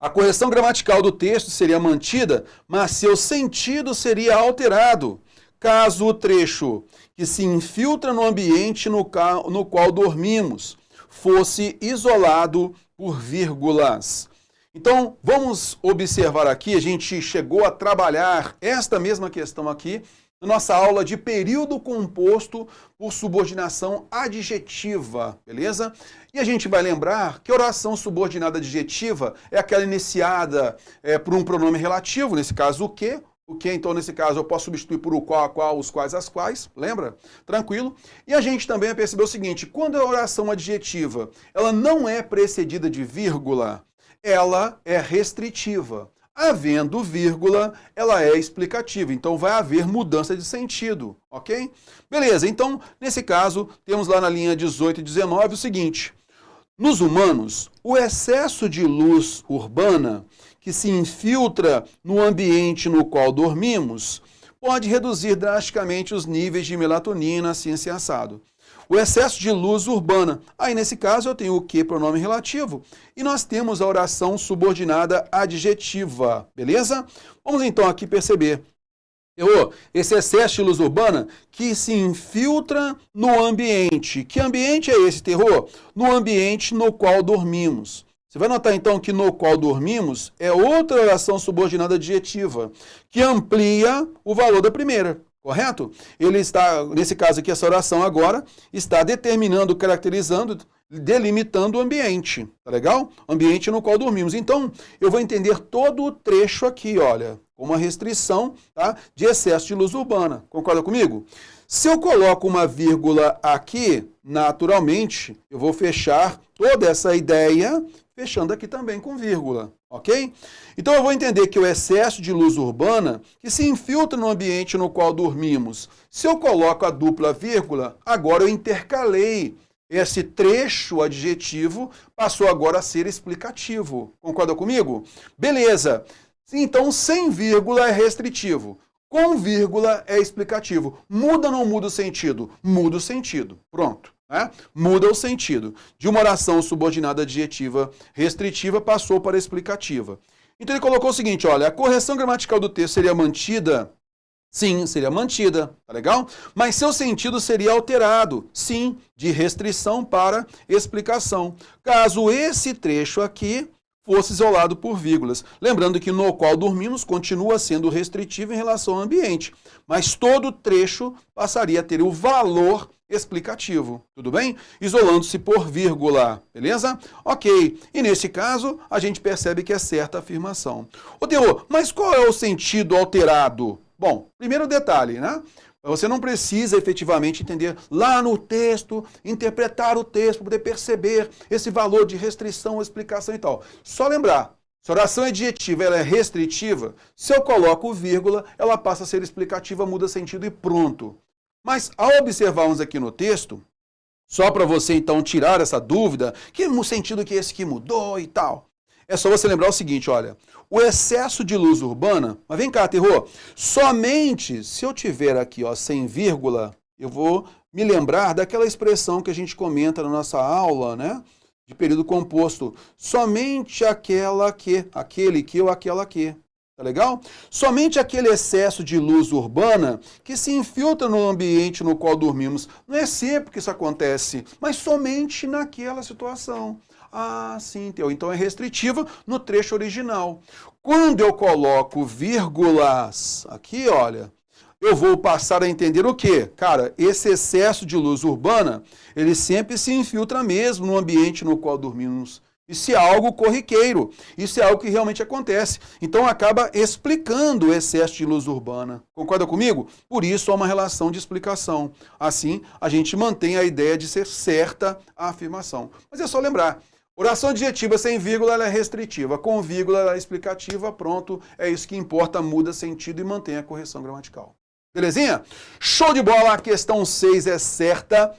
A correção gramatical do texto seria mantida, mas seu sentido seria alterado, caso o trecho que se infiltra no ambiente no qual dormimos fosse isolado por vírgulas. Então, vamos observar aqui, a gente chegou a trabalhar esta mesma questão aqui na nossa aula de período composto por subordinação adjetiva, beleza? E a gente vai lembrar que a oração subordinada adjetiva é aquela iniciada por um pronome relativo, nesse caso o que. O que, então, nesse caso, eu posso substituir por o qual, a qual, os quais, as quais, lembra? Tranquilo? E a gente também vai perceber o seguinte, quando a oração adjetiva ela não é precedida de vírgula, ela é restritiva. Havendo vírgula, ela é explicativa, então vai haver mudança de sentido, ok? Beleza, então, nesse caso, temos lá na linha 18 e 19 o seguinte, nos humanos, o excesso de luz urbana que se infiltra no ambiente no qual dormimos pode reduzir drasticamente os níveis de melatonina, assim assado. O excesso de luz urbana. Aí, nesse caso, eu tenho o que, pronome relativo, e nós temos a oração subordinada adjetiva, beleza? Vamos, então, aqui perceber. Esse excesso de luz urbana que se infiltra no ambiente. Que ambiente é esse, terror? No ambiente no qual dormimos. Você vai notar, então, que no qual dormimos é outra oração subordinada adjetiva, que amplia o valor da primeira. Correto? Ele está, nesse caso aqui, essa oração agora, está determinando, caracterizando, delimitando o ambiente. Tá legal? Ambiente no qual dormimos. Então, eu vou entender todo o trecho aqui, olha, como uma restrição, tá, de excesso de luz urbana. Concorda comigo? Se eu coloco uma vírgula aqui, naturalmente, eu vou fechar toda essa ideia, fechando aqui também com vírgula, ok? Então eu vou entender que o excesso de luz urbana que se infiltra no ambiente no qual dormimos, se eu coloco a dupla vírgula, agora eu intercalei esse trecho adjetivo, passou agora a ser explicativo. Concorda comigo? Beleza. Então, sem vírgula é restritivo. Com vírgula é explicativo. Muda ou não muda o sentido? Muda o sentido. Pronto. Muda o sentido. De uma oração subordinada adjetiva restritiva passou para explicativa. Então ele colocou o seguinte, olha, a correção gramatical do texto seria mantida? Sim, seria mantida, tá legal? Mas seu sentido seria alterado, sim, de restrição para explicação. Caso esse trecho aqui fosse isolado por vírgulas. Lembrando que no qual dormimos continua sendo restritivo em relação ao ambiente, mas todo trecho passaria a ter o valor explicativo, tudo bem? Isolando-se por vírgula, beleza? Ok, e nesse caso a gente percebe que é certa a afirmação. Ô Teô, mas qual é o sentido alterado? Bom, primeiro detalhe, né? Você não precisa efetivamente entender lá no texto, interpretar o texto para poder perceber esse valor de restrição, explicação e tal. Só lembrar, se a oração adjetiva ela é restritiva, se eu coloco vírgula, ela passa a ser explicativa, muda sentido e pronto. Mas ao observarmos aqui no texto, só para você então tirar essa dúvida, que sentido que esse que mudou e tal, é só você lembrar o seguinte, olha, o excesso de luz urbana, mas vem cá, terror, somente se eu tiver aqui, ó, sem vírgula, eu vou me lembrar daquela expressão que a gente comenta na nossa aula, né, de período composto, somente aquele que ou aquela que. Tá legal? Somente aquele excesso de luz urbana que se infiltra no ambiente no qual dormimos. Não é sempre que isso acontece, mas somente naquela situação. Ah, sim, então é restritiva no trecho original. Quando eu coloco vírgulas aqui, olha, eu vou passar a entender o quê? Cara, esse excesso de luz urbana, ele sempre se infiltra mesmo no ambiente no qual dormimos. Isso é algo corriqueiro, isso é algo que realmente acontece. Então acaba explicando o excesso de luz urbana. Concorda comigo? Por isso há uma relação de explicação. Assim, a gente mantém a ideia de ser certa a afirmação. Mas é só lembrar, oração adjetiva sem vírgula ela é restritiva, com vírgula ela é explicativa, pronto, é isso que importa, muda sentido e mantém a correção gramatical. Belezinha? Show de bola, a questão 6 é certa.